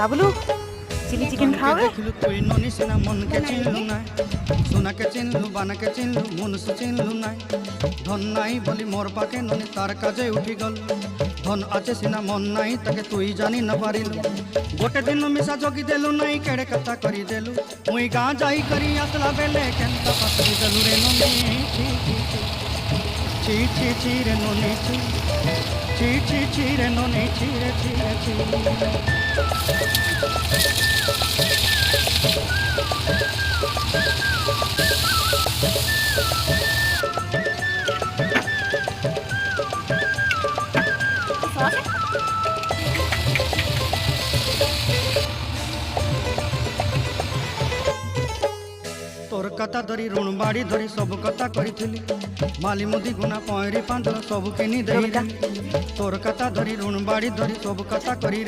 Bablu chilli chicken খাওয়াবে? देखलू तुई ननी सिना मन के चिनलू ना सोना के चिनलू बाना के चिनलू मनुष्य चिनलू ना धन नाई बोली मोर पाके ननी तार काजे उठी गल धन आचे सिना मन नाई ताके तुई जानी न पारिलू गोटे दिन मिसा जगी देलू नाई केड़े कथा करी देलू मुई गाँ जाई करी आसला बेले केंता पासरी देलू रे ननी ची ची ची रे ननी ची ची ची रे ननी ची रे ची रे ची तोर कथा धरी ऋण बाड़ी धरी सब कथा करी माली मुदी गुना पहरी पांदर सब किनी दे तोर कथा धरी ऋण बाड़ी धरी सब कथा करी